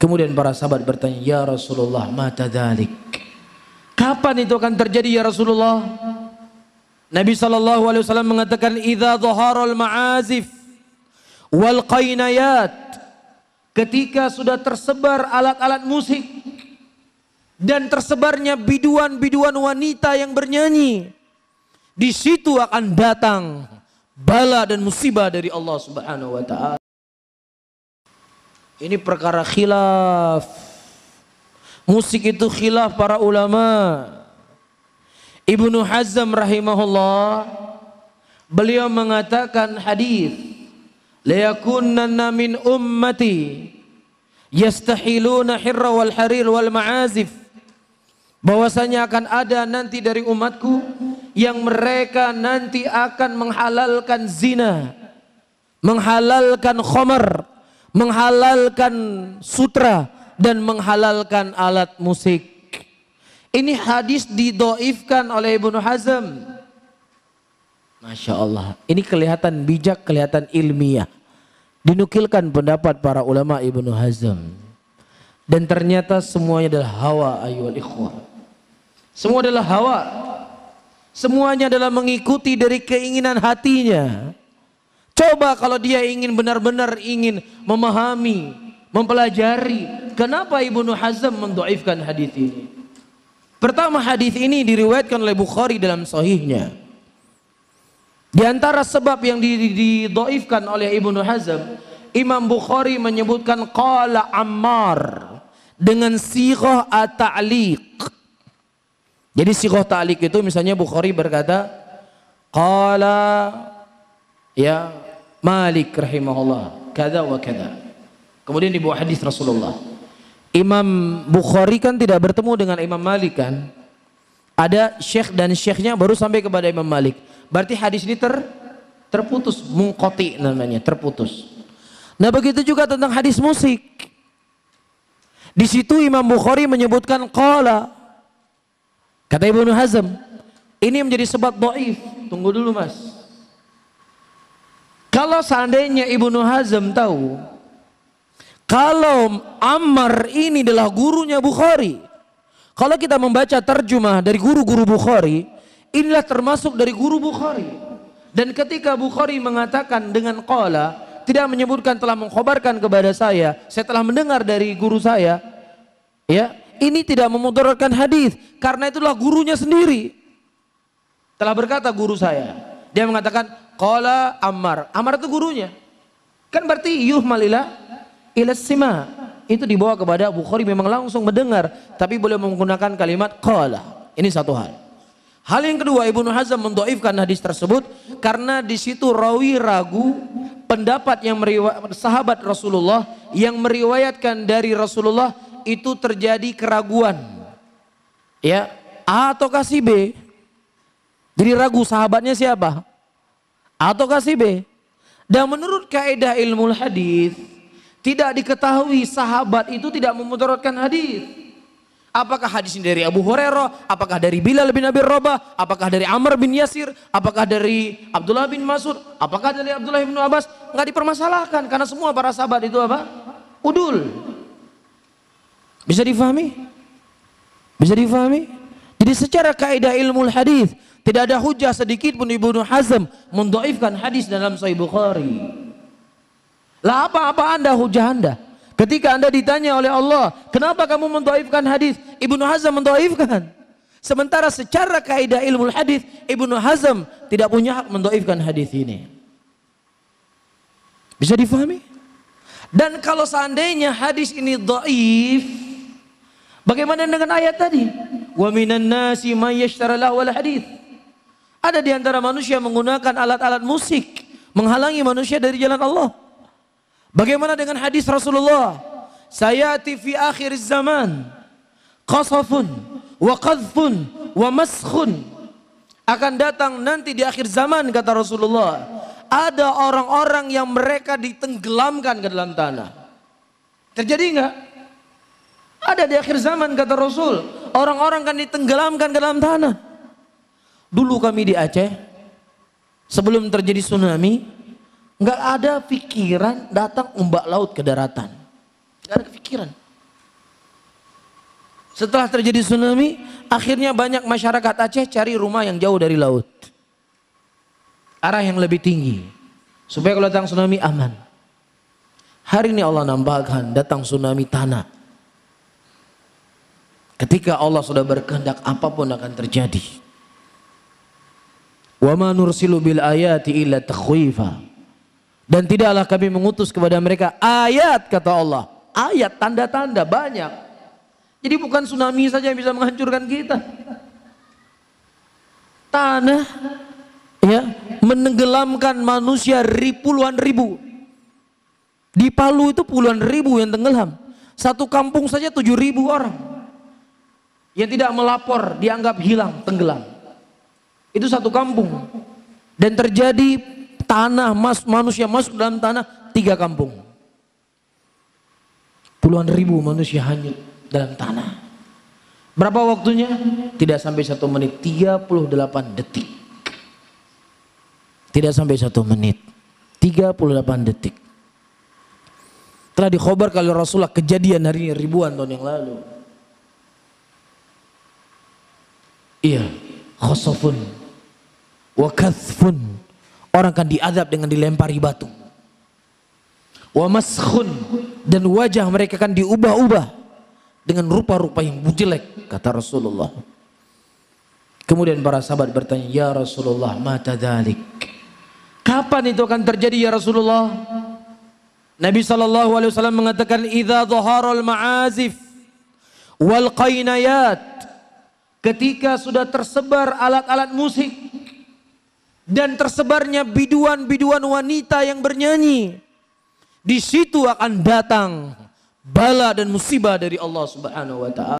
Kemudian para sahabat bertanya, ya Rasulullah, mata dzalik? Kapan itu akan terjadi ya Rasulullah? Nabi SAW mengatakan, idza dhaharal ma'azif wal qainayat, ketika sudah tersebar alat-alat musik dan tersebarnya biduan-biduan wanita yang bernyanyi, di situ akan datang bala dan musibah dari Allah Subhanahu wa taala. Ini perkara khilaf. Musik itu khilaf para ulama. Ibnu Hazm rahimahullah, beliau mengatakan hadis, la yakunanna min ummati yastahiluna hirra wal harir wal ma'azif, bahwasanya akan ada nanti dari umatku yang mereka nanti akan menghalalkan zina, menghalalkan khamar, menghalalkan sutra, dan menghalalkan alat musik. Ini hadis didoifkan oleh Ibnu Hazm. Masya Allah, ini kelihatan bijak, kelihatan ilmiah. Dinukilkan pendapat para ulama Ibnu Hazm. Dan ternyata semuanya adalah hawa, ayyuhal ikhwah. Semua adalah hawa. Semuanya adalah mengikuti dari keinginan hatinya. Coba kalau dia ingin benar-benar ingin memahami, mempelajari, kenapa Ibnu Hazm mendoifkan hadis ini? Pertama, hadis ini diriwayatkan oleh Bukhari dalam sahihnya. Di antara sebab yang didoifkan oleh Ibnu Hazm, Imam Bukhari menyebutkan qala Ammar dengan sighah at-ta'liq. Jadi sighah ta'liq itu misalnya Bukhari berkata qala ya Malik rahimahullah kada wa kada. Kemudian dibawa hadis Rasulullah. Imam Bukhari kan tidak bertemu dengan Imam Malik kan. Ada syekh dan syekhnya baru sampai kepada Imam Malik. Berarti hadis ini terputus, munqati namanya, terputus. Nah begitu juga tentang hadis musik. Di situ Imam Bukhari menyebutkan qala. Kata Ibnu Hazm, ini menjadi sebab dhaif. Tunggu dulu Mas. Kalau seandainya Ibnu Hazm tahu kalau Ammar ini adalah gurunya Bukhari, kalau kita membaca terjemah dari guru-guru Bukhari, inilah termasuk dari guru Bukhari. Dan ketika Bukhari mengatakan dengan qala, tidak menyebutkan telah mengkhabarkan kepada saya telah mendengar dari guru saya, ya, ini tidak memudaratkan hadis, karena itulah gurunya sendiri. Telah berkata guru saya, dia mengatakan qala Ammar, Ammar itu gurunya. Kan berarti yuhmal ila sima, itu dibawa kepada Bukhari memang langsung mendengar, tapi boleh menggunakan kalimat qala. Ini satu hal. Hal yang kedua, Ibnu Hazm mendoifkan hadis tersebut karena di situ rawi ragu pendapat yang sahabat Rasulullah yang meriwayatkan dari Rasulullah itu terjadi keraguan. Ya, A ataukah si B? Jadi ragu sahabatnya siapa? A ataukah si B? Dan menurut kaidah ilmu hadis, tidak diketahui sahabat itu tidak memudaratkan hadis. Apakah hadis ini dari Abu Hurairah, apakah dari Bilal bin Abi Rabah, apakah dari Ammar bin Yasir, apakah dari Abdullah bin Mas'ud, apakah dari Abdullah bin Abbas? Enggak dipermasalahkan karena semua para sahabat itu apa? Udul. Bisa difahami? Bisa difahami? Jadi secara kaidah ilmu hadis tidak ada hujah sedikit pun Ibnu Hazm mendoifkan hadis dalam Sahih Bukhari. Lah apa anda hujah anda? Ketika anda ditanya oleh Allah, kenapa kamu mendoifkan hadis? Ibnu Hazm mendoifkan. Sementara secara kaidah ilmu hadis, Ibnu Hazm tidak punya hak mendoifkan hadis ini. Bisa difahami? Dan kalau seandainya hadis ini dhaif, bagaimana dengan ayat tadi? Wa minan nasi may yashtara lahu wal hadis. Ada di antara manusia menggunakan alat-alat musik menghalangi manusia dari jalan Allah. Bagaimana dengan hadis Rasulullah? Sayati fi akhir zaman qasafun wa qadhfun wa maskhun. Akan datang nanti di akhir zaman, kata Rasulullah, ada orang-orang yang mereka ditenggelamkan ke dalam tanah. Terjadi enggak? Ada di akhir zaman, kata Rasul, orang-orang kan ditenggelamkan ke dalam tanah. Dulu kami di Aceh, sebelum terjadi tsunami, nggak ada pikiran datang ombak laut ke daratan. Nggak ada kepikiran. Setelah terjadi tsunami, akhirnya banyak masyarakat Aceh cari rumah yang jauh dari laut, arah yang lebih tinggi, supaya kalau datang tsunami aman. Hari ini Allah nampakkan datang tsunami tanah. Ketika Allah sudah berkehendak, apapun akan terjadi. Wa ma nursilu bil ayati illa takhwifa. Dan tidaklah kami mengutus kepada mereka ayat, kata Allah. Ayat, tanda-tanda banyak. Jadi bukan tsunami saja yang bisa menghancurkan kita. Tanah ya menenggelamkan manusia puluhan ribu. Di Palu itu puluhan ribu yang tenggelam. Satu kampung saja 7.000 orang yang tidak melapor, dianggap hilang, tenggelam. Itu satu kampung. Dan terjadi tanah, manusia masuk dalam tanah 3 kampung. Puluhan ribu manusia hanyut dalam tanah. Berapa waktunya? Tidak sampai 1 menit, 38 detik. Tidak sampai 1 menit, 38 detik. Telah dikhobar kalau Rasulullah kejadian hari ini ribuan tahun yang lalu. Iya, khosofun wa kathfun, orang akan diazab dengan dilempari batu. Wa maskhun, dan wajah mereka akan diubah-ubah dengan rupa-rupa yang jelek, kata Rasulullah. Kemudian para sahabat bertanya, ya Rasulullah, mata dzalik, kapan itu akan terjadi ya Rasulullah? Nabi SAW mengatakan, idza dhaharal ma'azif wal qainayat, ketika sudah tersebar alat-alat musik dan tersebarnya biduan-biduan wanita yang bernyanyi, di situ akan datang bala dan musibah dari Allah Subhanahu wa taala.